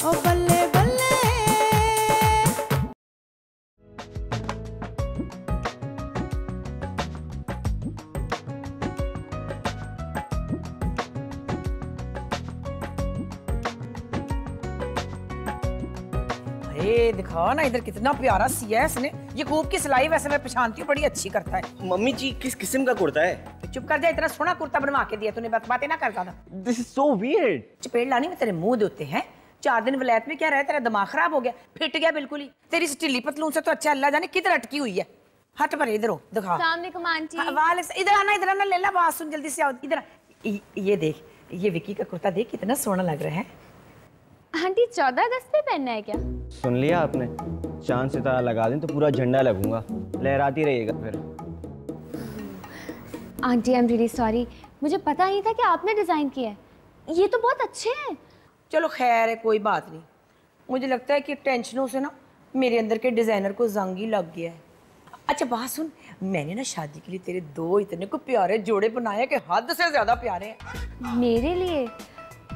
ओ बल्ले बल्ले। दिखाओ ना इधर, कितना प्यारा सिया है इसने। ये खूब की सिलाई वैसे मैं पहचानती हूँ, बड़ी अच्छी करता है। मम्मी जी किस किस्म का कुर्ता है? चुप कर जा, इतना सोना कुर्ता बनवा के दिया तूने, बातें ना करता था। This is so weird. चपेट लानी में तेरे मुंह देते हैं। 4 दिन वलायत में क्या रहा, तेरा दिमाग खराब हो गया, फिट गया बिल्कुल ही। तेरी स्टीली पतलून से तो अच्छा अल्लाह जाने किधर अटकी हुई है। हट पर इधर हो, दिखा। आंटी। इधर आना, इधर आना, ले ला बात सुन जल्दी से आओ इधर। ये देख, ये विकी का कुर्ता देख कितना सोना लग रहा है। आंटी 14 अगस्त पे पहनना है क्या? सुन लिया आपने, चांद सितारा लगा दें तो पूरा झंडा लगूंगा, लहराती रहिएगा फिर। Aunty I am really sorry, मुझे पता नहीं था कि आपने डिजाइन किया है। ये तो बहुत अच्छे हैं। चलो खैर है, कोई बात नहीं। मुझे लगता है कि टेंशनों से ना मेरे अंदर के डिजाइनर को जंग ही लग गया है। अच्छा बात सुन, मैंने ना शादी के लिए तेरे 2 इतने को प्यारे जोड़े बनाए कि हद से ज्यादा प्यारे हैं। मेरे लिए?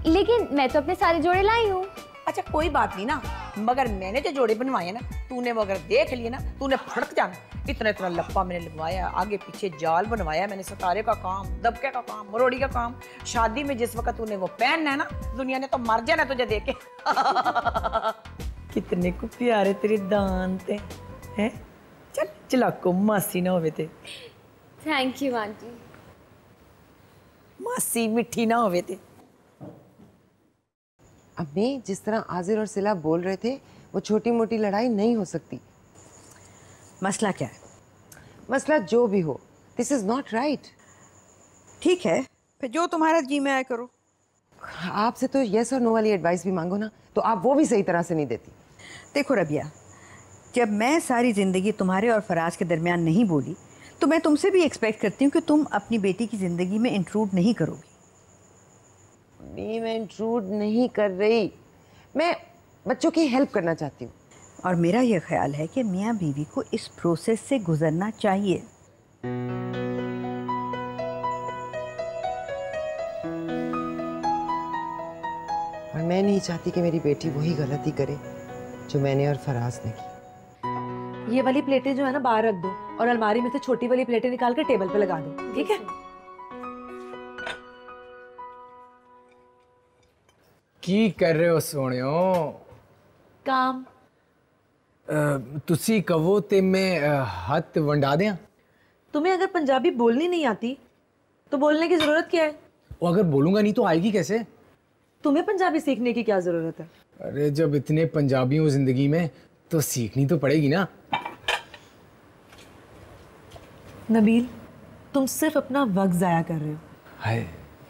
लेकिन मैं तो अपने सारे जोड़े लाई हूँ। अच्छा कोई बात नहीं ना, मगर मैंने जो जोड़े बनवाए ना, तूने वो अगर देख लिए ना, तूने फड़क जाना। इतना इतना लप्पा मैंने लगवाया, आगे पीछे जाल बनवाया मैंने, सितारे का काम, दबके का काम, मरोड़ी का काम। शादी में जिस वक्त तूने वो पहनना है ना, दुनिया ने तो मर जाना तुझे देख के। कितने को प्यारे तेरे दांत हैं। चल चलाको मासी ना होवे ते। Thank you aunty. मासी मिठी ना होवे ते। अम्मी, जिस तरह आजिर और सिला बोल रहे थे, वो छोटी मोटी लड़ाई नहीं हो सकती। मसला क्या है? मसला जो भी हो, दिस इज नॉट राइट। ठीक है, फिर जो तुम्हारा जी में आए करो। आपसे तो यस और नो वाली एडवाइस भी मांगो ना, तो आप वो भी सही तरह से नहीं देती। देखो रबिया, जब मैं सारी ज़िंदगी तुम्हारे और फराज के दरमियान नहीं बोली, तो मैं तुमसे भी एक्सपेक्ट करती हूँ कि तुम अपनी बेटी की ज़िंदगी में इंट्रूड नहीं करोगी। मैं इंट्रूड नहीं कर रही, मैं बच्चों की हेल्प करना चाहती हूँ। और मेरा यह ख्याल है कि मियाँ बीवी को इस प्रोसेस से गुजरना चाहिए। और मैं नहीं चाहती कि मेरी बेटी वही गलती करे जो मैंने और फराज ने की। ये वाली प्लेटें जो है ना बाहर रख दो, और अलमारी में से छोटी वाली प्लेटें निकाल कर टेबल पे लगा दो, ठीक है? की कर रहे हो सोनियो? काम। तुसी कहो ते मैं हाथ वंडा दें? तुम्हें अगर पंजाबी बोलनी नहीं आती तो बोलने की जरूरत क्या है? और अगर बोलूंगा नहीं तो आएगी कैसे? तुम्हें पंजाबी सीखने की क्या जरूरत है? अरे जब इतने पंजाबी हो जिंदगी में तो सीखनी तो पड़ेगी ना। नबील, तुम सिर्फ अपना वक्त जाया कर रहे हो। हाय,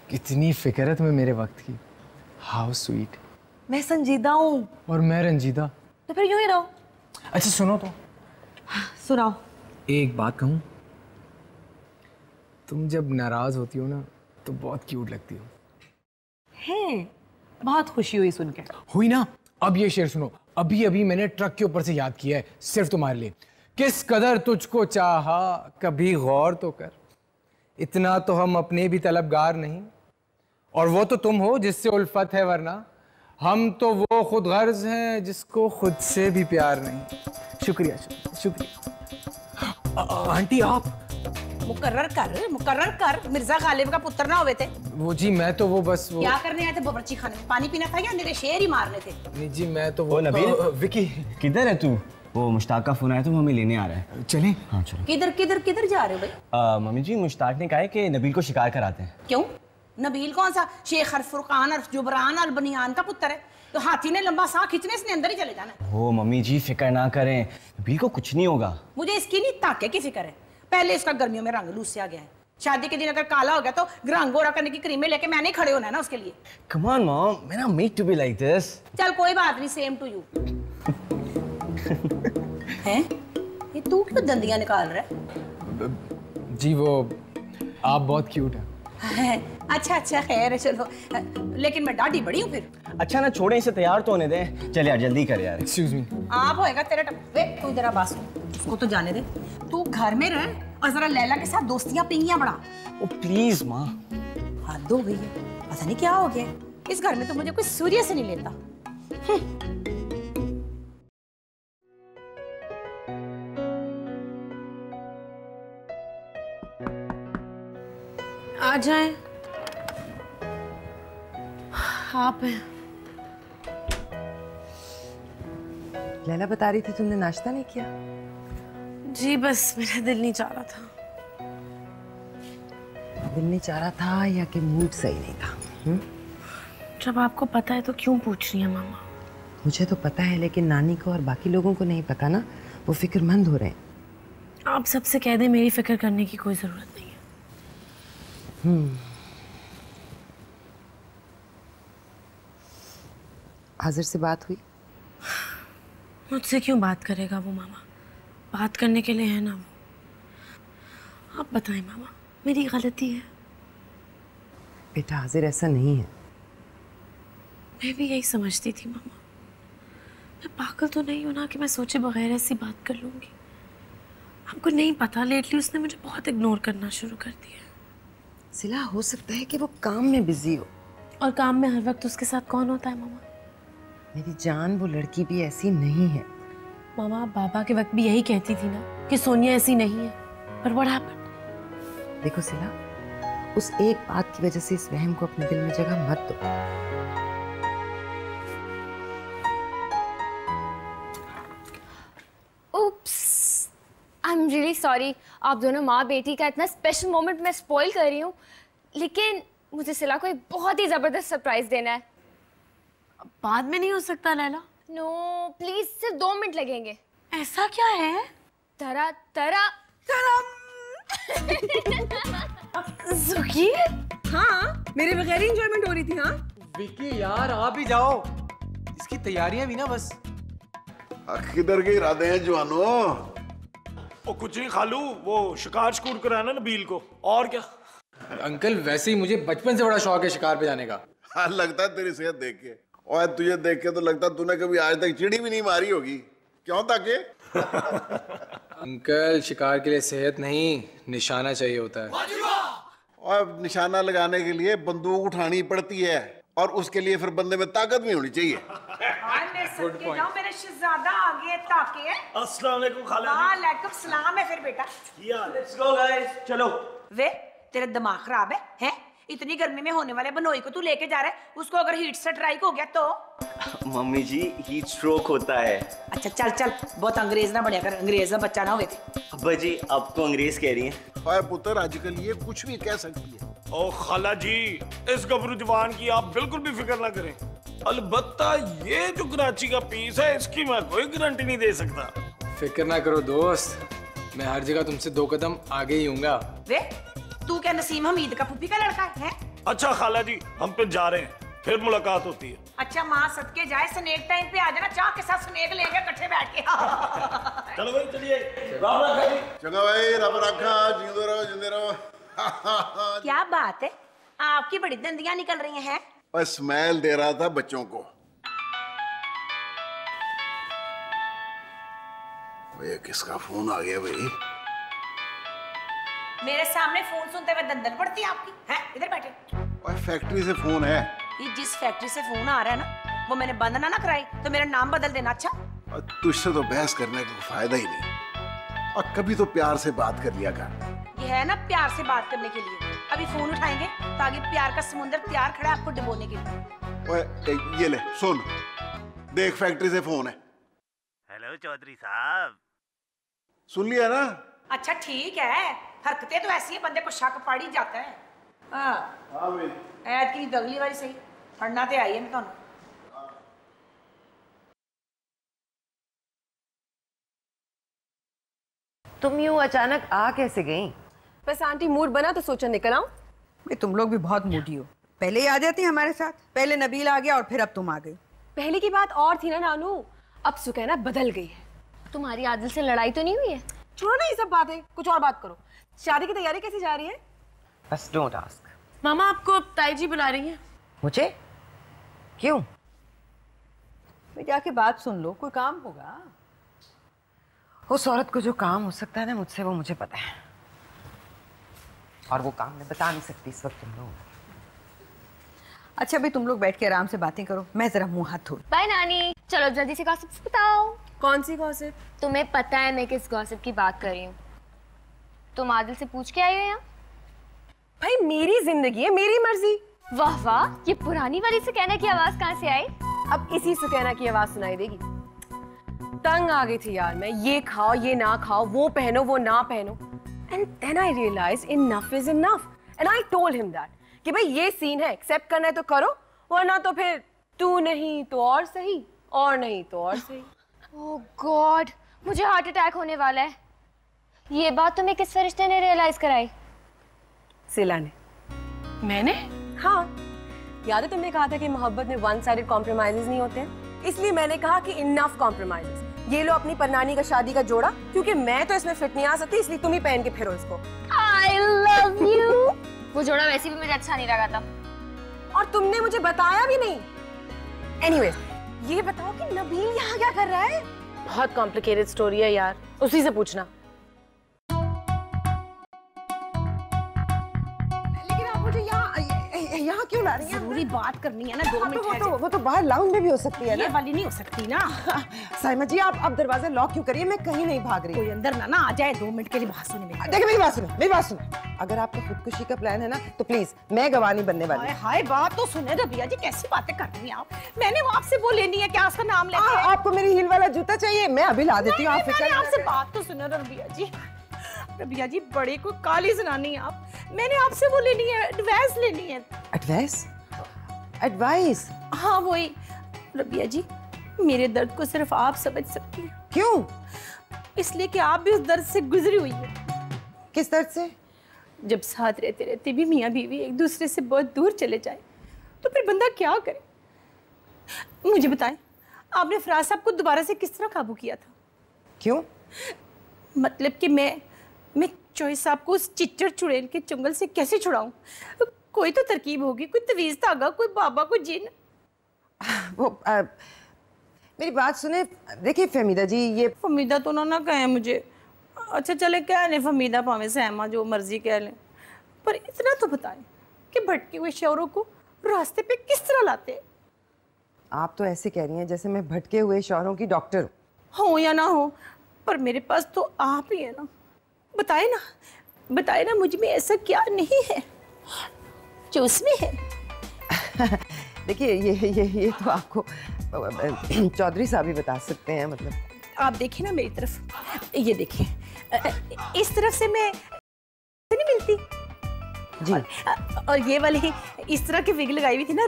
कितनी फिक्र है तुम्हें मेरे वक्त की। How sweet. मैं संजीदा हूँ। और मैं रंजीदा। तो फिर यूं ही रहो। अच्छा सुनो तो। सुनाओ। एक बात कहूँ, तुम जब नाराज होती हो ना तो बहुत क्यूट लगती हो। है, बहुत खुशी हुई सुनकर। हुई ना? अब ये शेर सुनो, अभी अभी मैंने ट्रक के ऊपर से याद किया है, सिर्फ तुम्हारे लिए। किस कदर तुझको चाहा, कभी गौर तो कर, इतना तो हम अपने भी तलबगार नहीं, और वो तो तुम हो जिससे उल्फत है, वरना हम तो वो खुद गर्ज हैं जिसको खुद से भी प्यार नहीं। शुक्रिया शुक्रिया। आंटी आप मुकर्रर कर, मिर्जा गालिब का पुत्र ना हुए थे। वो जी मैं तो वो बस वो क्या करने आए थे बावर्ची खाने में? पानी पीना था या मेरे शेर ही मारने थे? नहीं जी मैं तो वो नबील, विकी किधर है तू? वो मुश्ताक का फोन आया तो हमें लेने आ रहा है। चलें? हाँ चलो। किधर जा रहे हो भाई? मम्मी जी, मुश्ताक ने कहा है कि नबील को शिकार कराते हैं। क्यों? नबील कौन सा शेख फुरकान और जुबरान अल बनियान का पुत्र है? तो हाथी ने लंबा सांस खींचने इसने अंदर ही चले जाना। हो मम्मी जी, फिक्र ना करें, नबील को कुछ नहीं होगा। मुझे इसकी नहीं ताके की फिक्र है। पहले इसका गर्मियों में रंग लूस से आ गया है, शादी के दिन अगर काला हो गया तो रंग गोरा करने की क्रीमें लेके मैंने ही खड़े होना है ना उसके लिए। कम ऑन मॉम, मैं ना made to be like this. चल कोई बात नहीं, सेम टू यू। हैं? ये तू क्यों दंदियां निकाल रहा है? जी वो आप बहुत क्यूट हैं। अच्छा खैर है, चलो, लेकिन मैं डाढ़ी बड़ी हूँ फिर। अच्छा ना छोड़े, इसे तैयार तो होने दे। चल यार जल्दी कर यार। Excuse me. आप होएगा तेरा वे तू इधर आ, बात उसको तो जाने दे। तू घर में रह और जरा लैला के साथ दोस्तियां पिंगियां बढ़ा। ओ प्लीज माँ। हद हो गई है, पता नहीं क्या हो गया। इस घर में तो मुझे कोई सूर्य से नहीं लेता। आ जाए आप हैं। लैला बता रही थी तुमने नाश्ता नहीं किया। जी बस मेरा दिल नहीं चाह रहा था। दिल नहीं चाह रहा था या कि मूड सही नहीं था? जब आपको पता है तो क्यों पूछ रही है मामा? मुझे तो पता है, लेकिन नानी को और बाकी लोगों को नहीं पता ना, वो फिक्रमंद हो रहे हैं। आप सबसे कह दें मेरी फिक्र करने की कोई जरूरत नहीं है। हाजिर से बात हुई? मुझसे क्यों बात करेगा वो मामा? बात करने के लिए है ना वो। आप बताएं मामा, मेरी गलती है? बेटा हाजिर ऐसा नहीं है। मैं भी यही समझती थी मामा। मैं पागल तो नहीं हूं ना कि मैं सोचे बगैर ऐसी बात कर लूंगी। आपको नहीं पता, लेटली उसने मुझे बहुत इग्नोर करना शुरू कर दिया। सिला, हो सकता है कि वो काम में बिजी हो। और काम में हर वक्त उसके साथ कौन होता है मामा? मेरी जान, वो लड़की भी ऐसी नहीं है। मामा, बाबा के वक्त भी यही कहती थी ना कि सोनिया ऐसी नहीं है, पर व्हाट हैपेंड? देखो सिला, उस एक बात की वजह से इस वहम को अपने दिल में जगह मत दो। Oops, I'm really sorry. आप दोनों माँ बेटी का इतना स्पेशल मोमेंट मैं स्पॉइल कर रही हूँ, लेकिन मुझे सिला को एक बहुत ही जबरदस्त सरप्राइज देना है। बाद में नहीं हो सकता लैला? नो प्लीज, सिर्फ 2 मिनट लगेंगे। ऐसा क्या है? तरा तरा ज़ुकी? हाँ, मेरे बगैर ही एंजॉयमेंट हो रही थी। हाँ विकी यार, आप ही जाओ, इसकी तैयारियां भी ना बस। किधर के इरादे हैं जवानो? वो कुछ नहीं खालू, वो शिकार शकूर कराना नबील को, और क्या। अंकल वैसे ही मुझे बचपन से बड़ा शौक है शिकार पे जाने का। हाँ, लगता है तेरी सेहत देख के, और तुझे देख के तो लगता है तूने कभी आज तक चिड़ी भी नहीं मारी होगी। क्यों ताके? अंकल शिकार के लिए सेहत नहीं, निशाना चाहिए होता है। और निशाना लगाने के लिए बंदूक उठानी पड़ती है, और उसके लिए फिर बंदे में ताकत भी होनी चाहिए। मेरे शहजादा आ गए ताके। अस्सलाम वालेकुम खाला जी। वालेकुम सलाम है फिर बेटा। लेट्स गो गाइस, चलो। वे तेरा दिमाग खराब है? हैं? इतनी गर्मी में होने वाले बनोई को तू लेके जा रहा है, उसको अगर हीट स्ट्राइक हो गया तो? मम्मी जी, हीट स्ट्रोक होता है। अच्छा चल चल, बहुत अंग्रेज ना बढ़िया कर, अंग्रेज ना बच्चा ना होवे। अब्बा जी, आप तो अंग्रेज कह रही हैं। और पुत्र आजकल ये कुछ भी कह सकती है। ओ खाला जी, इस गबरू जवान की आप बिल्कुल भी फिक्र ना करें। अलबत्ता ये जो कराची का पीस है, इसकी मैं कोई गारंटी नहीं दे सकता। फिक्र ना करो दोस्त, मैं हर जगह तुमसे 2 कदम आगे ही हूँगा। वे तू क्या नसीम हमीद का फूफी का लड़का है? अच्छा खाला जी, हम पे जा रहे हैं, फिर मुलाकात होती है। अच्छा माँ सदके जाए, स्नेक टाइम पे आ जाना, चाह के साथ स्नेक लेंगे इकट्ठे बैठ के। चलो भाई चलिए, राम रखा जी। चंगा भाई, रब रखा, जिंदे रहो जिंदे रहो। क्या बात है, आपकी बड़ी दंदियां निकल रही हैं। और स्मेल दे रहा था बच्चों को। ये किसका फोन आ गया भाई? मेरे सामने फोन सुनते हुए दंदन पड़ती है आपकी? हैं? इधर बैठे। और फैक्ट्री से फोन है। ये जिस फैक्ट्री से फोन आ रहा है ना, वो मैंने बंद ना कराई तो मेरा नाम बदल देना। अच्छा, और तुझसे तो बहस करने का फायदा ही नहीं, और कभी तो प्यार से बात कर लिया कर। ये है ना प्यार से बात करने के लिए। अभी फोन उठाएंगे तो आगे प्यार का समुंदर तैयार खड़ा है आपको डुबोने के लिए। ओए, ये ले सुन, देख फैक्ट्री से फोन है। हेलो चौधरी साहब, सुन लिया ना? अच्छा ठीक है, हरकतें तो ऐसी है, बंदे को शक पड़ ही जाता है। हाँ भाई, ऐद की तो अगली बारी सही पढ़ना तो आई है मैं। तुम यूं अचानक आ कैसे गई? बस आंटी मूड बना तो सोचा निकल आऊं। भाई तुम लोग भी बहुत मूडी हो, पहले ही आ जाती हमारे साथ। पहले नबील आ गया और फिर अब तुम आ गई। पहले की बात और थी ना नानू, अब सुकैना बदल गई है। तुम्हारी आदिल से लड़ाई तो नहीं हुई है? छोड़ो ना ये सब बातें, कुछ और बात करो। शादी की तैयारी कैसी जा रही है? बस डोंट आस्क। मामा आपको ताई जी बुला रही हैं। मुझे? क्यों? भाई जाके बात सुन लो, कोई काम होगा। उस औरत को जो काम हो सकता है ना मुझसे, वो मुझे पता है, और वो काम मैं बता नहीं सकती इस वक्त तुम लोग। अच्छा भाई तुम लोग बैठ के आराम से बातें करो, मैं जरा मुंह हाथ धो लूं। बाय नानी। चलो जल्दी से गॉसिप्स बताओ। कौन सी गॉसिप? तुम्हें पता है मैं किस गॉसिप की बात कर रही हूँ? तुम आदिल से पूछ के आई हो यहाँ? भाई मेरी जिंदगी है, मेरी मर्जी। वाह वाह, ये पुरानी वाली सुकैना की आवाज कहाँ से आई? अब इसी सुकैना की आवाज सुनाई देगी। तंग आ गई थी यार मैं, ये खाओ ये ना खाओ, वो पहनो वो ना पहनो। And then I realize enough is enough and I told him that कि भाई ये सीन है, एक्सेप्ट करना है तो करो, वरना तो फिर तू नहीं तो और सही, और नहीं तो और सही। ओह गॉड, मुझे हार्ट अटैक होने वाला है। ये बात तुम्हें किस फरिश्ते ने रियलाइज कराई? सिला ने। मैंने? हाँ, याद है तुमने कहा था कि मोहब्बत में वन साइडेड कॉम्प्रोमाइजेस नहीं होते हैं, इसलिए मैंने कहा कि इनफ कॉम्प्रोमाइजेस। ये लो अपनी परनानी का शादी का जोड़ा, क्योंकि मैं तो इसमें फिट नहीं आ सकती, इसलिए तुम ही पहन के फिरो इसको। I love you। वो जोड़ा वैसे भी मुझे अच्छा नहीं लगा था। और तुमने मुझे बताया भी नहीं। एनीवेज, ये बताओ कि नबील यहाँ क्या कर रहा है? बहुत कॉम्प्लिकेटेड स्टोरी है यार, उसी से पूछना। लेकिन आप मुझे यहाँ क्यों ला रही हैं? जरूरी बात करनी है ना, 2 मिनट। वो तो बाहर लाउंज में भी हो सकती है ना। ये वाली नहीं हो सकती ना। साइमा जी आप दरवाजा लॉक क्यों करिए, मैं कहीं नहीं भाग रही। कोई अंदर ना आ जाए। 2 मिनट के लिए बात सुने मेरी। देखिए मेरी बात सुनो। अगर आपका खुदकुशी का प्लान है ना तो प्लीज मैं गवाह नहीं बनने वाली। हाय बात तो सुने रबिया जी, कैसी बातें कर रही हैं आप? मैंने वो आपसे वो लेनी है, क्या उसका नाम लेते हैं? आपको मेरी हील वाला जूता चाहिए, मैं अभी ला देती हूँ। आपसे बात तो सुनो रबिया जी। रबिया जी बड़े को काली सुनानी है आप। मैंने आपसे वो लेनी है, एडवाइस लेनी है। एडवाइस? हाँ वही। रबिया जी मेरे दर्द को सिर्फ आप समझ सकती हैं। क्यों? इसलिए कि आप भी उस दर्द से गुजरी हुई है। किस दर्द से? जब साथ रहते रहते भी मियाँ बीवी एक दूसरे से बहुत दूर चले जाए तो फिर बंदा क्या करे? मुझे बताएं, आपने फराज साहब को दोबारा से किस तरह काबू किया था? क्यों? मतलब कि मैं चोई साहब को उस चिच्चर चुड़ैल के चंगल से कैसे छुड़ाऊं? कोई तो तरकीब होगी, कोई तवीज धागा, कोई बाबा, कोई जिन। मेरी बात सुने। देखिए फहमीदा जी, ये फहमीदा तो ना कहे मुझे। अच्छा चले कह लें फहमीदा, पावे सहमा, जो मर्जी कह लें, पर इतना तो बताएं कि भटके हुए शौरों को रास्ते पे किस तरह लाते हैं? आप तो ऐसे कह रही हैं जैसे मैं भटके हुए शौहरों की डॉक्टर हो या ना हो, पर मेरे पास तो आप ही है ना। बताए ना मुझ में ऐसा क्या नहीं है जो उसमें है। देखिए ये तो आपको चौधरी साहब ही बता सकते हैं। मतलब आप देखिए ना मेरी तरफ, ये देखिए, इस तरफ से मैं नहीं मिलती जी। और ये वाली इस तरह की विग लगाई हुई थी ना।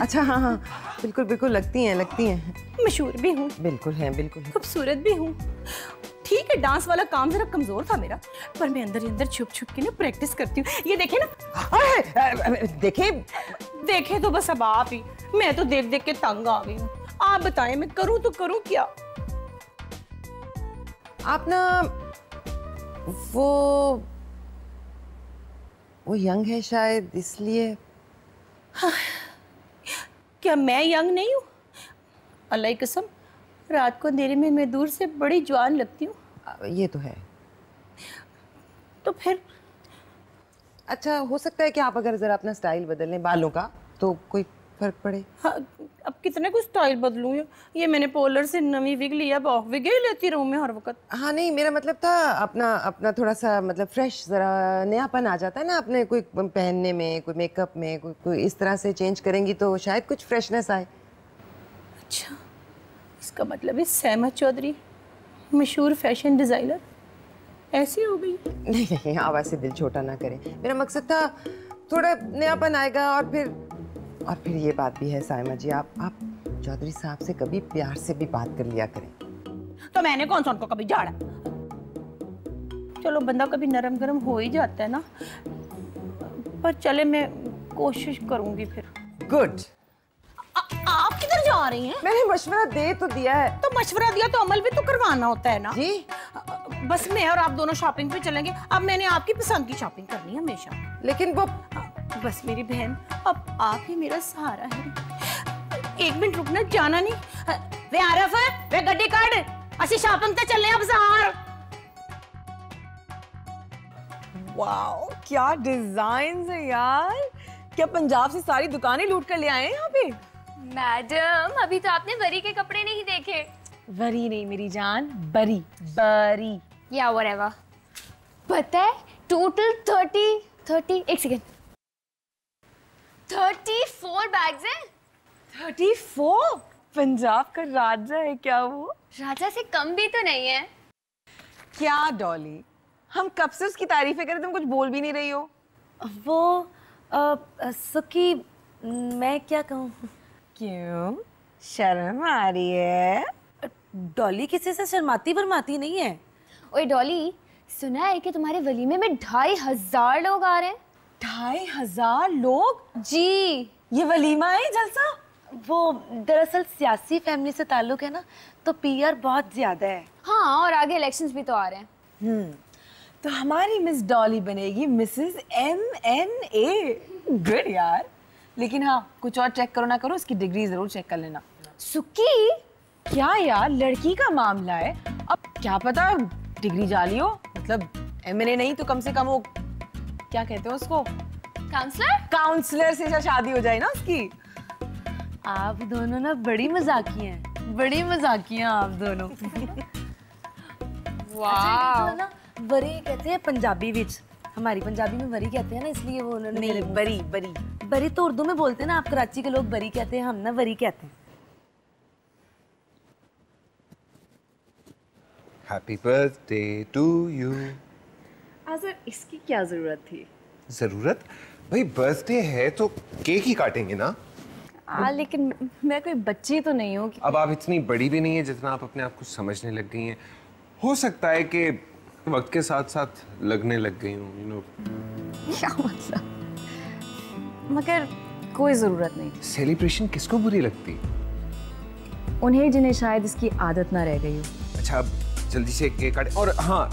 अच्छा हाँ बिल्कुल लगती हैं। मशहूर भी हूँ। बिल्कुल हैं। खूबसूरत भी हूँ। ठीक है, डांस वाला काम जरा कमजोर था मेरा, पर मैं अंदर ही अंदर छुप के ना प्रैक्टिस करती हूँ। ये देखे ना। देखे तो बस अब आप ही। मैं तो देख के तंग आ गई हूँ। आप बताएं मैं करूँ तो करूँ क्या? आप ना वो यंग है शायद, इसलिए। हाँ, क्या मैं यंग नहीं हूँ? अल्लाह की कसम, रात को अंधेरे में मैं दूर से बड़ी जवान लगती हूँ। ये तो है। तो फिर अच्छा हो सकता है कि आप अगर जरा अपना स्टाइल बदल लें बालों का तो कोई फर्क पड़े। हाँ, अब कितने को स्टाइल बदलूं? ये मैंने पोलर से नवी विग लिया, विग ही लेती रहूं मैं हर वक्त। हाँ नहीं, मेरा मतलब था अपना थोड़ा सा मतलब फ्रेश, जरा नयापन आ जाता है ना अपने कोई पहनने में, कोई मेकअप में, कोई इस तरह से चेंज करेंगी तो शायद कुछ फ्रेशनेस आए। अच्छा, इसका मतलब है सहमा चौधरी मशहूर फैशन डिजाइनर ऐसी हो गई? नहीं आप ऐसे दिल छोटा ना करें। मेरा मकसद था थोड़ा नयापन आएगा। और फिर ये बात भी है साइमा जी, आप चौधरी साहब से कभी प्यार से भी बात कर लिया करें। तो मैंने कौन सा उनको कभी झाड़ा? चलो बंदा कभी नरम गरम हो ही जाता है ना। पर चले मैं कोशिश करूंगी फिर। गुड। आप किधर जा रही हैं? मैंने मशवरा दे तो दिया है। तो मशवरा दिया तो अमल भी तो करवाना होता है ना जी। बस मैं और आप दोनों शॉपिंग पे चलेंगे। अब मैंने आपकी पसंद की शॉपिंग करनी है हमेशा। लेकिन वो बस मेरी बहन, अब आप ही मेरा सहारा है। 1 मिनट रुकना, जाना नहीं। वे आरफ है, वे गड्डी काट, असि शॉपिंग ते चले अब बाजार। वाओ क्या डिजाइन है यार, क्या पंजाब से सारी दुकानें लूट कर ले आए हैं यहाँ पे? मैडम अभी तो आपने वरी के कपड़े नहीं देखे। वरी नहीं मेरी जान, बरी बरी। या व्हाटएवर। पता है टोटल 30 एक सेकेंड 34 बैग्स हैं। 34? पंजाब का राजा है क्या वो? राजा से कम भी तो नहीं है। क्या डॉली, हम कब से उसकी तारीफें करें, तुम कुछ बोल भी नहीं रही हो। वो सुखी, मैं क्या कहूँ? क्यों, शर्म आ रही है? डॉली किसी से शर्माती वरमाती नहीं है। ओए डॉली, सुना है कि तुम्हारे वलीमे में 2500 लोग आ रहे हैं। 2500 लोग? जी। ये वलीमा है जलसा? वो दरअसल सियासी फैमिली से ताल्लुक है ना, तो पीआर बहुत ज्यादा है। हाँ, और आगे इलेक्शंस भी तो आ रहे हैं। तो हमारी मिस डॉली बनेगी मिसेस MNA। गुड यार। लेकिन हाँ, कुछ और चेक करो ना करो, उसकी डिग्री जरूर चेक कर लेना। सुकी? क्या यार, लड़की का मामला है, अब क्या पता डिग्री जाली हो। मतलब MNA नहीं तो कम से कम वो क्या कहते हैं उसको, काउंसलर से शादी हो जाए ना उसकी। आप दोनों ना बड़ी मजाकी हैं, बड़ी मजाकी हैं आप दोनों। वाह। ना वरी कहते हैं पंजाबी विच, हमारी पंजाबी में वरी कहते हैं ना, इसलिए वो उन्होंने नहीं, बरी बरी बरी तो उर्दू में बोलते हैं ना, आप कराची के लोग बरी कहते हैं, हम ना वरी कहते हैं। Happy birthday to you. आज़र, इसकी क्या जरूरत थी? जरूरत? भाई बर्थडे है तो केक ही काटेंगे ना। लेकिन मैं कोई बच्ची तो नहीं हूँ। अब आप इतनी बड़ी भी नहीं है जितना आप अपने आप को समझने लग गई हैं। हो सकता है कि वक्त के साथ साथ लगने लग गई हूँ, यू नो। क्या मतलब? मगर कोई जरूरत नहीं थी। सेलिब्रेशन किसको बुरी लगती? उन्हें जिन्हें शायद इसकी आदत ना रह गई हो। अच्छा, अब जल्दी से केक काटे। और हाँ,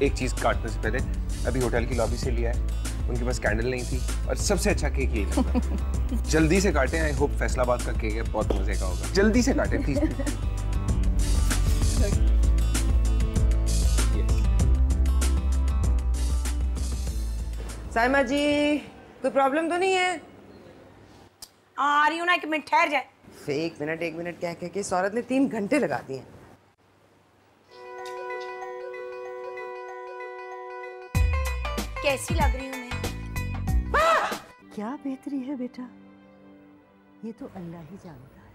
एक चीज काटने से पहले अभी होटल की लॉबी से लिया है, उनके पास कैंडल नहीं थी और सबसे अच्छा केक यही लगता है। जल्दी से काटें। आई होप फैसलाबाद का केक है, बहुत मजे का होगा। जल्दी से काटें प्लीज। साइमा जी, कोई प्रॉब्लम तो नहीं है? आ रही हूँ ना, 1 मिनट ठहर जाए। एक मिनट कह के इस औरत ने 3 घंटे लगा दिए। कैसी लग रही हूँ मैं? क्या बेहतरी है बेटा, ये तो अल्लाह ही जानता है।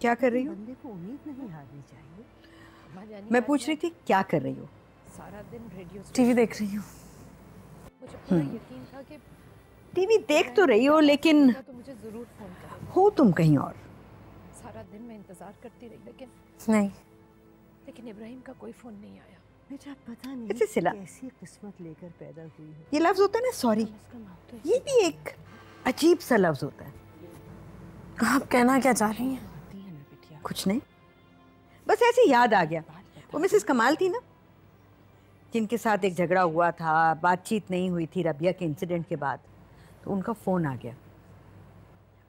क्या कर रही हो? बंदे को उम्मीद नहीं हारनी चाहिए। मैं पूछ रही थी क्या कर रही हो? सारा दिन रेडियो टीवी देख रही हूँ। मुझे पूरा यकीन था कि टीवी देख तो रही हो, लेकिन तो मुझे जरूर फोन करेगा। हो तुम कहीं और। सारा दिन मैं इंतजार करती रही, लेकिन इब्राहिम का कोई फोन नहीं आया। बेटा पता नहीं कैसी किस्मत लेकर पैदा हुई है। ये लफ्ज होता है ना सॉरी, ये भी एक अजीब सा लफ्ज होता है। आप कहना क्या चाह रही हैं? कुछ नहीं, बस ऐसे याद आ गया। वो मिसेस कमाल थी ना, जिनके साथ एक झगड़ा हुआ था, बातचीत नहीं हुई थी रबिया के इंसिडेंट के बाद, तो उनका फ़ोन आ गया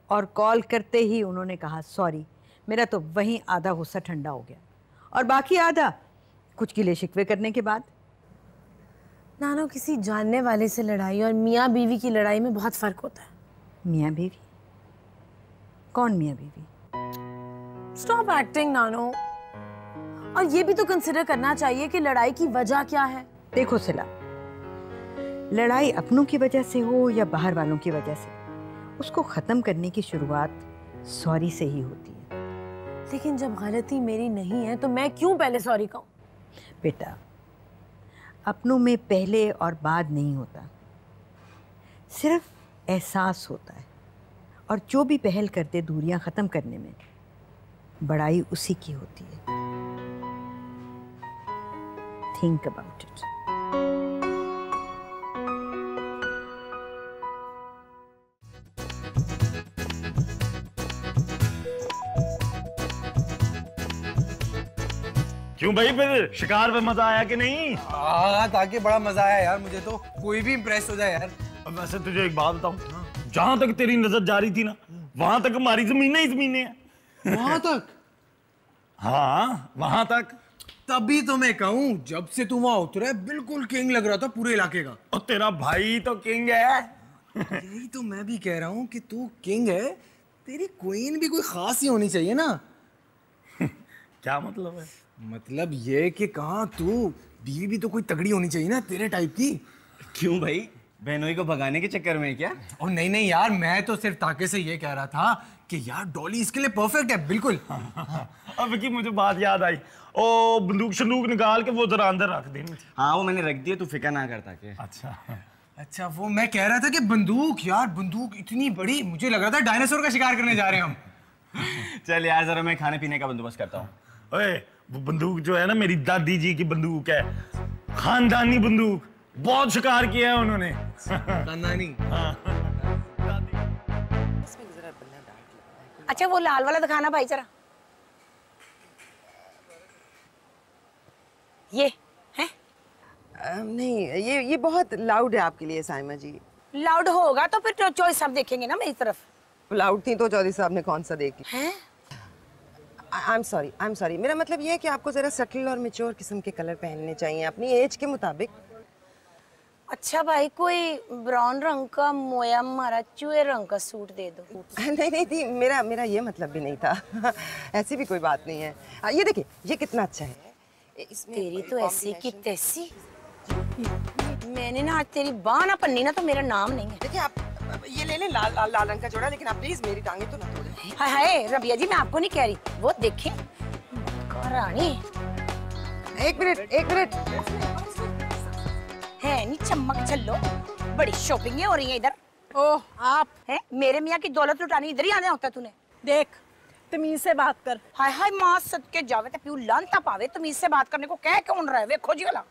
और कॉल करते ही उन्होंने कहा सॉरी। मेरा तो वहीं आधा गुस्सा ठंडा हो गया और बाकी आधा कुछ गिले शिकवे करने के बाद। नानो, किसी जानने वाले से लड़ाई और मियाँ बीवी की लड़ाई में बहुत फर्क होता है। मियाँ बीवी? कौन मियाँ बीवी? स्टॉप एक्टिंग नानो। और ये भी तो कंसिडर करना चाहिए कि लड़ाई की वजह क्या है। देखो सिला, लड़ाई अपनों की वजह से हो या बाहर वालों की वजह से, उसको ख़त्म करने की शुरुआत सॉरी से ही होती है। लेकिन जब गलती मेरी नहीं है तो मैं क्यों पहले सॉरी कहूँ? बेटा, अपनों में पहले और बाद नहीं होता, सिर्फ एहसास होता है। और जो भी पहल करते दूरियां ख़त्म करने में, बड़ाई उसी की होती है। Think about it. क्यों भाई, फिर शिकार पे मजा आया कि नहीं? हाँ, ताकि बड़ा मजा आया यार मुझे तो। कोई भी इम्प्रेस हो जाए यार। अब वैसे तुझे एक बात बताऊं, जहां तक तेरी नजर जा रही थी ना, वहां तक हमारी जमीनें ही जमीनें हैं। वहां तक? हाँ, वहां तक। तभी तो मैं कहूँ, जब से तू वहां उतरा बिल्कुल किंग लग रहा था पूरे इलाके का। और तेरा भाई तो किंग है, यही तो मैं भी कह रहा हूँ कि तू किंग है, तेरी क्वीन भी कोई खास ही होनी चाहिए ना। क्या मतलब है? मतलब ये कि कहाँ तू बीवी भी तो कोई तगड़ी होनी चाहिए ना तेरे टाइप की। क्यों भाई, बहनोई को भगाने के चक्कर में क्या? और नहीं नहीं यार, मैं तो सिर्फ ताके से ये कह रहा था कि यार डॉली इसके लिए परफेक्ट है बिल्कुल। अब विकी मुझे बात याद आई, ओ बंदूक शंदूक निकाल के वो जरा अंदर रख देनी। हाँ वो मैंने रख दिया, तू फिक्र ना करता के। अच्छा वो मैं कह रहा था कि बंदूक, यार बंदूक इतनी बड़ी, मुझे लगा था डायनासोर का शिकार करने जा रहे हैं हम। चल यार जरा मैं खाने पीने का बंदोबस्त करता हूँ। ओए वो बंदूक जो है ना मेरी दादी जी की बंदूक है, खानदानी बंदूक, बहुत शिकार किया है उन्होंने। खानदानी। अच्छा वो लाल वाला दिखाना भाई जरा। ये है? नहीं ये बहुत लाउड है आपके लिए साइमा जी। लाउड होगा तो फिर चॉइस सब देखेंगे ना मेरी तरफ। लाउड थी तो चौधरी साहब ने कौन सा देख लिया? हैं? आई एम सॉरी, मेरा मतलब ये है कि आपको जरा सटल और मैच्योर किस्म के कलर पहनने चाहिए अपनी एज के मुताबिक। अच्छा भाई कोई ब्राउन रंग का मोया मारा चूहे रंग का सूट दे दो। नहीं थी, मेरा ये मतलब भी नहीं था। ऐसी भी कोई बात नहीं है। ये देखिए ये कितना अच्छा है। तेरी तो ऐसी की तैसी। मैंने ना आज तेरी बाह ना पन्नी ना तो मेरा नाम नहीं है। देखिए आप ये ले लें लाल रंग का जोड़ा, लेकिन आप प्लीज मेरी टांगे तो ना तोड़ें। हाय हाय रबिया जी, मैं आपको नहीं कह रही, वो देखें रानी। एक मिनट है नहीं चमक चलो, बड़ी शॉपिंग हो रही है इधर। ओह आप है मेरे मियाँ की दौलत लुटानी इधर ही आने होता है तूने। देख तमीज से बात कर। हाय हाय माँ सदके जावे ते प्यू लानता पावे, तमीज से बात करने को कह कौन रहा है? देखो जी वाला।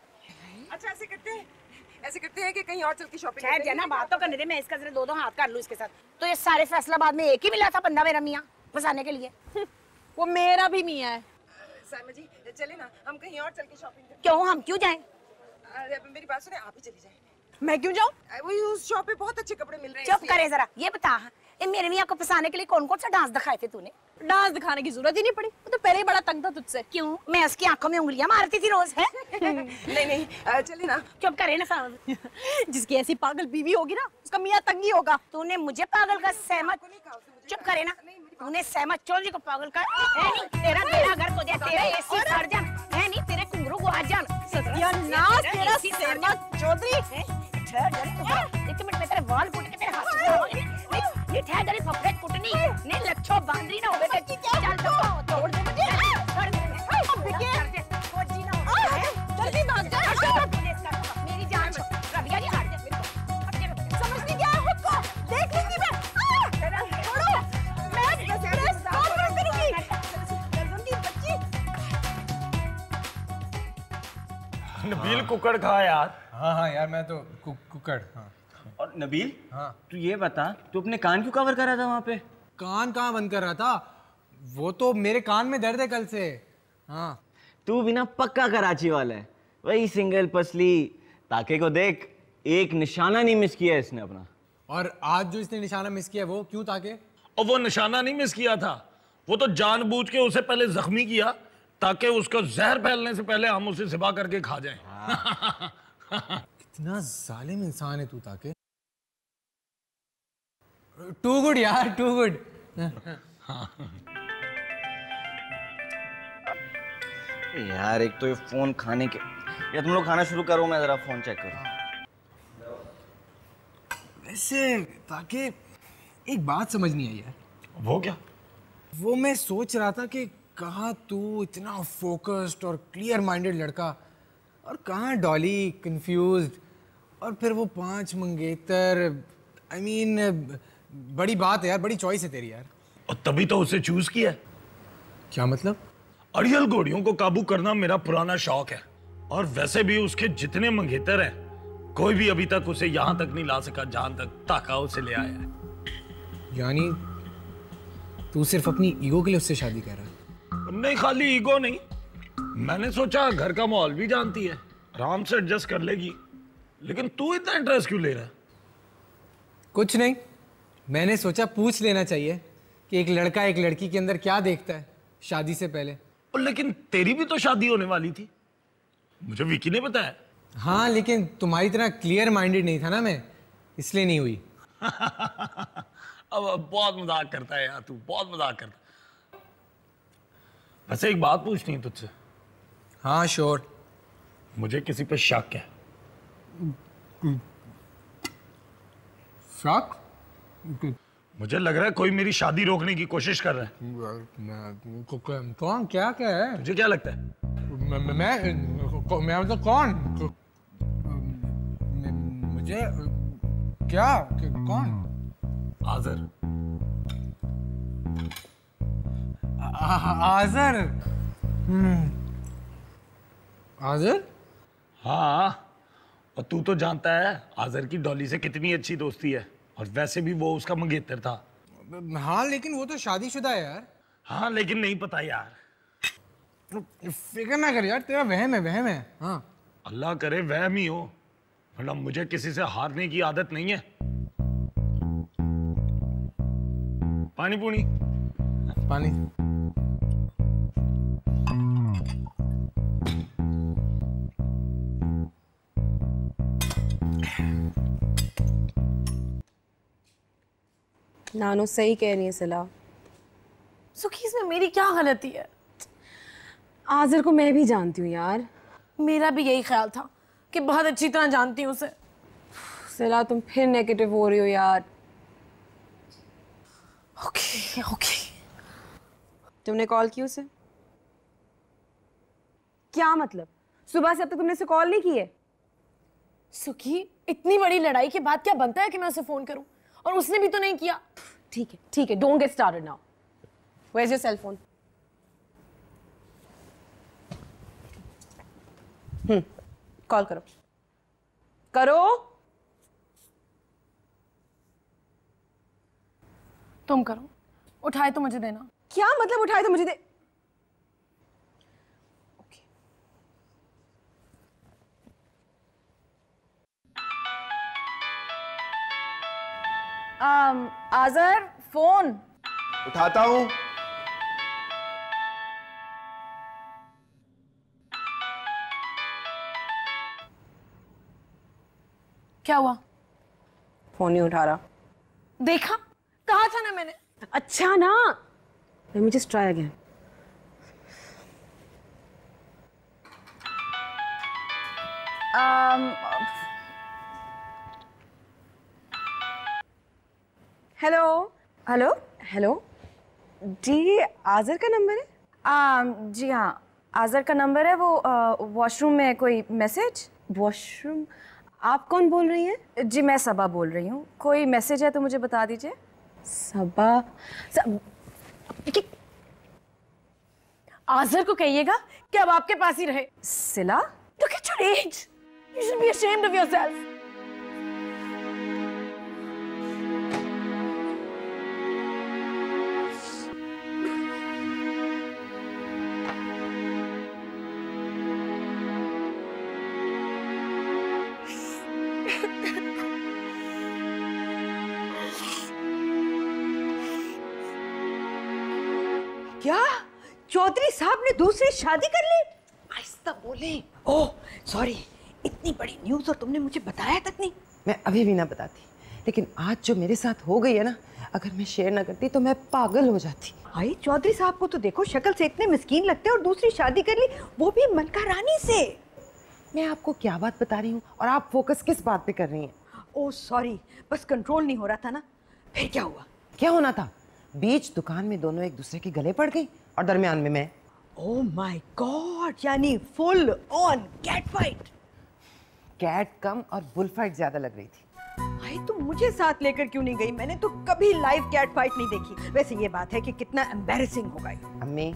अच्छा ऐसे करते हैं कि कहीं और चल के शॉपिंग खैर जाना बात तो करने दे, मैं इसका जरा दो हाथ कर लूं इसके साथ। तो ये सारे फैसलाबाद में एक ही मिला था बंदा मेरा मियाँ फंसाने के लिए। वो मेरा भी मियाँ है। साइमा जी चले ना हम कहीं और चल के शॉपिंग करें। क्यों हम क्यों जाएं? अरे मेरी बात सुने, आप ही चली जाएं। मैं क्यों जाऊं? वही उस शॉप पे बहुत अच्छे कपड़े मिल रहे हैं। चुप करे जरा, ये बता ये मेरे मियाँ को फंसाने के लिए कौन कौन सा डांस दिखाए थे तूने? डांस दिखाने की जरूरत ही नहीं पड़ी, वो तो पहले ही बड़ा तंग था तुझसे। क्यों? मैं उसकी आंखों में उंगलियां मारती थी रोज। है नहीं चले ना। चुप करे ना। जिसकी ऐसी पागल बीवी होगी ना उसका मियाँ तंगी होगा। तूने मुझे पागल का सहमत, चुप करे ना। तूने सहमत चौधरी को पागल का है नहीं, तेरा बेड़ा घर को दे, तेरा एसी सड़ जा, है नहीं तेरे कुंगरू को आ जान। सत्यानाश तेरा सहमत चौधरी। एक मिनट में तेरे वाल कूट के तेरे हाथ से मारूंगी। ये ठहर जरी फफड़े कुटनी ने लच्छो बांदरी ना होवे ते चल तोड़ दे मुझे। खोजी ना हो जल्दी भाग जा। मेरी जान रबिया जी हट जा। समझ नहीं गया खुद को, देख लूंगी मैं। छोड़ो मैं बस कॉल करूंगी। गर्दन की बच्ची। नबील कुकड़ खा यार। हाँ यार मैं तो कुकड़। हाँ। और नबील हाँ तू ये बता, तू अपने कान क्यों कवर कर रहा था वहाँ पे? कान कहाँ बंद कर रहा था, वो तो मेरे कान में दर्द है कल से। हाँ तू भी ना पक्का कराची वाला है, वही सिंगल पसली। ताके को देख, एक निशाना नहीं मिस किया इसने अपना। और आज जो इसने निशाना मिस किया वो क्यों ताके? और वो निशाना नहीं मिस किया था, वो तो जानबूझ के उसे पहले जख्मी किया ताकि उसको जहर फैलने से पहले हम उसे ज़िबा करके खा जाएं। कितना जालिम इंसान है तू ताके। टू गुड यार, टू गुड। यार एक तो ये फोन खाने के, या तुम लोग खाना शुरू करो, मैं जरा फोन चेक करूं। वैसे ताके एक बात समझ नहीं आई यार। वो क्या? वो मैं सोच रहा था कि कहाँ तू इतना फोकस्ड और क्लियर माइंडेड लड़का, और कहाँ डॉली कंफ्यूज्ड, और फिर वो 5 मंगेतर। आई मीन बड़ी बात है यार, बड़ी चॉइस है तेरी यार। और तभी तो उसे चूज किया। क्या मतलब? अड़ियल घोड़ियों को काबू करना मेरा पुराना शौक है, और वैसे भी उसके जितने मंगेतर हैं कोई भी अभी तक उसे यहाँ तक नहीं ला सका जहां तक ताका उसे ले आया है। यानी तू सिर्फ अपनी ईगो के लिए उससे शादी कर रहा है? नहीं, खाली ईगो नहीं, मैंने सोचा घर का माहौल भी जानती है, आराम से एडजस्ट कर लेगी। लेकिन तू इतना इंटरेस्ट क्यों ले रहा है? कुछ नहीं, मैंने सोचा पूछ लेना चाहिए कि एक लड़का एक लड़की के अंदर क्या देखता है शादी से पहले। लेकिन तेरी भी तो शादी होने वाली थी, मुझे विकी ने बताया। हाँ लेकिन तुम्हारी तरह क्लियर माइंडेड नहीं था ना मैं, इसलिए नहीं हुई। अब बहुत मजाक करता है यार, तू बहुत मजाक करता। वैसे एक बात पूछनी है तुझसे। हाँ श्योर। मुझे किसी पे शक है। शक? मुझे लग रहा है कोई मेरी शादी रोकने की कोशिश कर रहा है। कौन? क्या क्या है? तुझे क्या लगता है? मैं मतलब कौन? मुझे क्या? कौन? आज़र। आज़र? आज़र? हाँ, और तू तो जानता है आज़र की डॉली से कितनी अच्छी दोस्ती है, और वैसे भी वो उसका मंगेतर था। हाँ लेकिन वो तो शादीशुदा है यार। हाँ लेकिन नहीं पता यार। फिक्र ना कर यार, तेरा वहम है। हाँ अल्लाह करे वहम ही हो, वरना मुझे किसी से हारने की आदत नहीं है। पानी पूनी? पानी। नानो सही कह रही है सिला। सुखी इसमें मेरी क्या गलती है? आज़र को मैं भी जानती हूँ यार। मेरा भी यही ख्याल था कि बहुत अच्छी तरह जानती हूँ उसे। सिला तुम फिर नेगेटिव हो रही हो यार। ओके। तुमने कॉल की उसे? क्या मतलब? सुबह से अब तक तुमने उसे कॉल नहीं की है? सुखी, इतनी बड़ी लड़ाई के बाद क्या बनता है कि मैं उसे फोन करूं? और उसने भी तो नहीं किया। ठीक है, don't get started now. Where is your cell phone? Call करो। तुम करो, उठाए तो मुझे देना। क्या मतलब उठाए तो मुझे दे? आज़र फोन। उठाता हूं। क्या हुआ? फोन नहीं उठा रहा। देखा, कहा था ना मैंने। अच्छा ना, let me just try again. Hello जी, आज़र का नंबर है? जी हाँ, आज़र का नंबर है। वो वॉशरूम में कोई मैसेज। वॉशरूम? आप कौन बोल रही हैं? जी मैं सबा बोल रही हूँ। कोई मैसेज है तो मुझे बता दीजिए। सबा? आज़र को कहिएगा कि अब आपके पास ही रहे। सिला? Look at your age. You should be ashamed of yourself. क्या चौधरी साहब ने दूसरी शादी कर ली? आहिस्ता बोले। ओह सॉरी, इतनी बड़ी न्यूज़ और तुमने मुझे बताया तक नहीं। मैं अभी भी ना बताती, लेकिन आज जो मेरे साथ हो गई है ना, अगर मैं शेयर ना करती तो मैं पागल हो जाती। भाई चौधरी साहब को तो देखो, शक्ल से इतने मिस्कीन लगते हैं और दूसरी शादी कर ली, वो भी मलका रानी से। मैं आपको क्या बात बता रही हूँ और आप फोकस किस बात पे कर रही हैं? ओह सॉरी, बस कंट्रोल नहीं हो रहा था ना। फिर क्या हुआ? क्या होना था? बीच दुकान में दोनों एक दूसरे के गले पड़ गई और दरमियान में मैं। ओह माय गॉड, यानी full on cat fight. Cat कम और बुल फाइट ज्यादा लग रही थी। भाई तुम मुझे साथ लेकर क्यों नहीं गई? मैंने तो कभी लाइव कैट फाइट नहीं देखी। वैसे ये बात है कि कितना एम्बैरेसिंग होगा ये। अम्मी।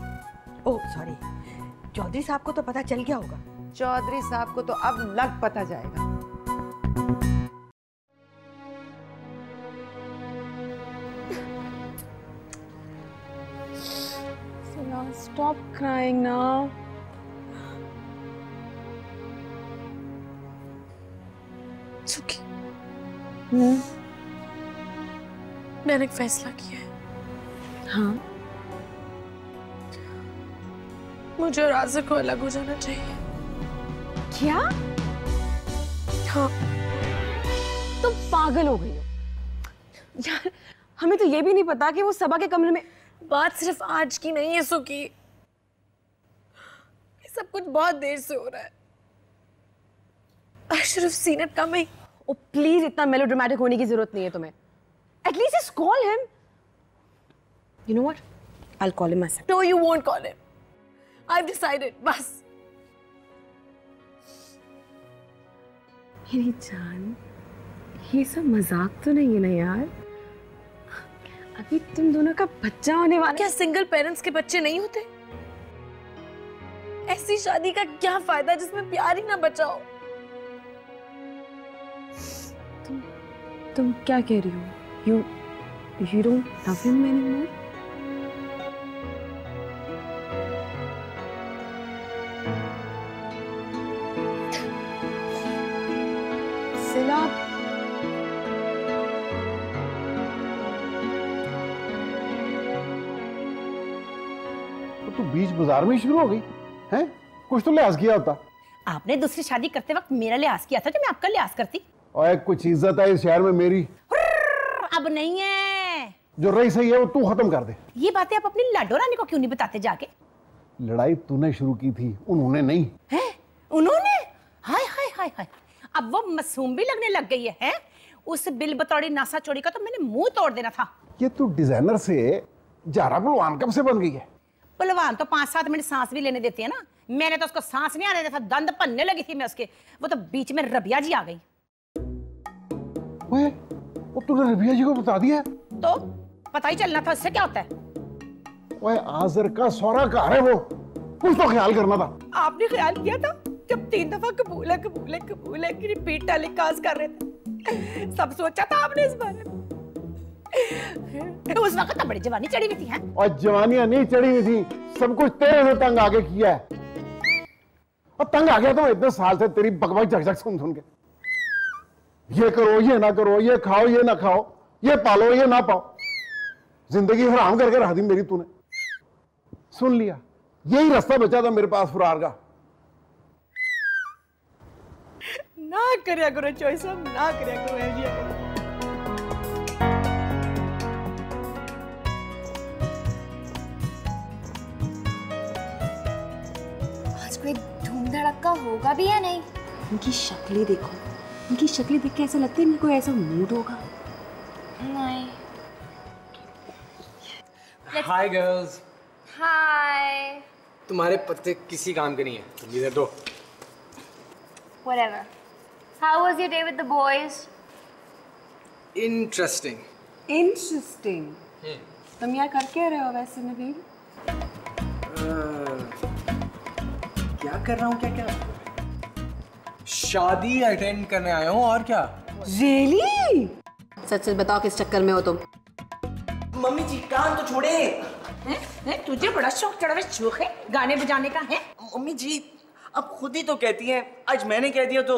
ओह सॉरी, चौधरी साहब को तो पता चल गया होगा। चौधरी साहब को तो अब लग पता जाएगा। Stop crying now. सुखी, मैंने एक फैसला किया है। हाँ? मुझे और आज़र को अलग हो जाना चाहिए। क्या? हाँ। तुम पागल हो गई हो। यार हमें तो ये भी नहीं पता कि वो सबा के कमरे में। बात सिर्फ आज की नहीं है सुकी, सब कुछ बहुत देर से हो रहा है। Ashraf seen it coming. Oh please, इतना मेलोड्रामेटिक होने की जरूरत नहीं है तुम्हें। At least just call him. You know what, I will call him myself. No you won't call him, I have decided. बस मेरी जान, ये सब मजाक तो नहीं है ना यार? अभी तुम दोनों का बच्चा होने वाला। क्या सिंगल पेरेंट्स के बच्चे नहीं होते? ऐसी शादी का क्या फायदा जिसमें प्यार ही ना बचा हो? तुम क्या कह रही हो? You don't love him anymore? सिला, तो बीच बाजार में शुरू हो गई हैं? कुछ तो लिहाज किया होता। आपने दूसरी शादी करते वक्त मेरा लिहाज किया था जो मैं आपका लिहाज करती। और कुछ इज्जत है इस शहर में मेरी, अब नहीं है। जो रही सही है वो तू खत्म कर दे। ये बातें आप अपनी लाडो रानी को क्यों नहीं बताते जाके? लड़ाई तूने शुरू की थी, उन्होंने नहीं। है? उन्होंने? हाय हाय हाय हाय, अब वो मासूम भी लगने लग गई है? उस बिल बतौड़ी नासा चोरी का तो मैंने मुंह तोड़ देना था। ये तू डिजाइनर से जारा पहलवान कब से बन गई है? पहलवान तो 5-7 मिनट सांस भी लेने देती है ना। मैंने तो उसको सांस नहीं आने देता, दंद पन्ने लगी थी मैं उसके। वो तो बीच में रबिया जी आ गई। वो तूने रबिया जी को बता दिया? तो पता ही चलना था, उससे क्या होता है? ओए आज़र का सौरा कहाँ है? वो कुछ तो ख्याल करना था। आपने ख्याल किया था जब 3 दफा कबूल है कबूल है कबूल है की रिपीट टेलीकास्ट कर रहे थे? सब सोचा था आपने इस बारे में? उस वक्त तो बड़ी जवानी चढ़ी हुई थी। हैं? और जवानियां नहीं चढ़ी हुई थी, सब कुछ तेरे ने तंग आगे किया है। और तंग आ गया तो इतने साल से तेरी बकबक झकझक सुन के। ये करो, ये ना करो, ये खाओ, ये ना खाओ, ये पालो, ये ना पाओ, जिंदगी हराम करके रख दी मेरी तूने। सुन लिया, यही रास्ता बचा था मेरे पास फरार का। ना करया करो चॉइस, ना करया करो ऐसी। आज कोई धूम धड़क्का होगा भी या नहीं? इनकी शक्लें देखो, इनकी शक्लें देख के ऐसा लगता है इनको ऐसा मूड होगा। नहीं। Hi girls. हाय। तुम्हारे पत्ते किसी काम के नहीं है, तुम इधर दो। Whatever. How was your day with the boys? Interesting. Interesting. तुम यहाँ कर क्या रहे हो वैसे नबील? क्या कर रहा हूँ? क्या शादी अटेंड करने आया हूँ, और क्या। रियली? सच सच बताओ किस चक्कर में हो तुम? मम्मी जी कान तो छोड़े। हैं? तुझे बड़ा शौक चढ़ा हुआ शौक है गाने बजाने का? है मम्मी जी अब खुद ही तो कहती हैं, आज मैंने कह दिया तो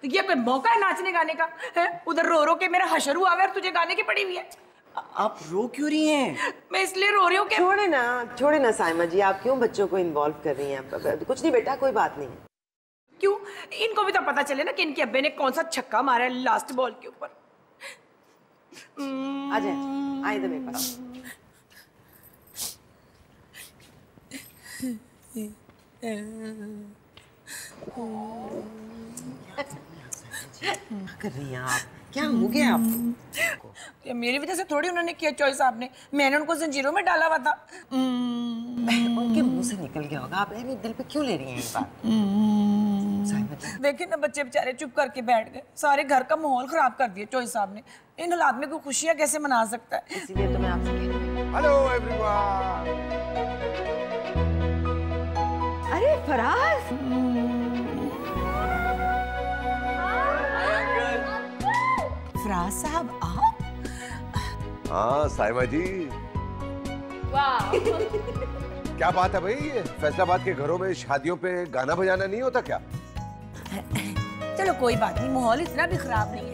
ये कोई मौका है नाचने गाने का? है उधर रो रो के मेरा हशर हुआ है और तुझे गाने की पड़ी हुई है। आप रो क्यों रही हैं? मैं इसलिए रो रही हूँ कि छोड़े ना साइमा जी, आप क्यों बच्चों को इन्वॉल्व कर रही हैं? कुछ नहीं बेटा, कोई बात नहीं। क्यों? इनको भी तो पता चले ना कि इनके अब्बे ने कौन सा छक्का मारा है लास्ट बॉल के ऊपर। आ जाए, आए इधर मेरे पास। क्या कर रही हैं आप? क्या हो गया आपको? मेरी वजह से थोड़ी उन्होंने किया चॉइस, आपने। मैंने उनको जंजीरों में डाला हुआ था। उनके मुंह से निकल गया होगा, आप दिल पे क्यों ले रही हैं ये बात? देखिए ना बच्चे बेचारे चुप करके बैठ गए, सारे घर का माहौल खराब कर दिया चॉइस साहब ने। इन हालात में कोई खुशियां कैसे मना सकता है? इसीलिए तो मैं आपसे कह रही हूं। Hello everyone. अरे फराज, फराज साहब आप? हाँ साइमा जी। वाह। क्या बात है भाई, ये फैसलाबाद के घरों में शादियों पे गाना बजाना नहीं होता क्या? चलो कोई बात नहीं, माहौल इतना भी खराब नहीं है।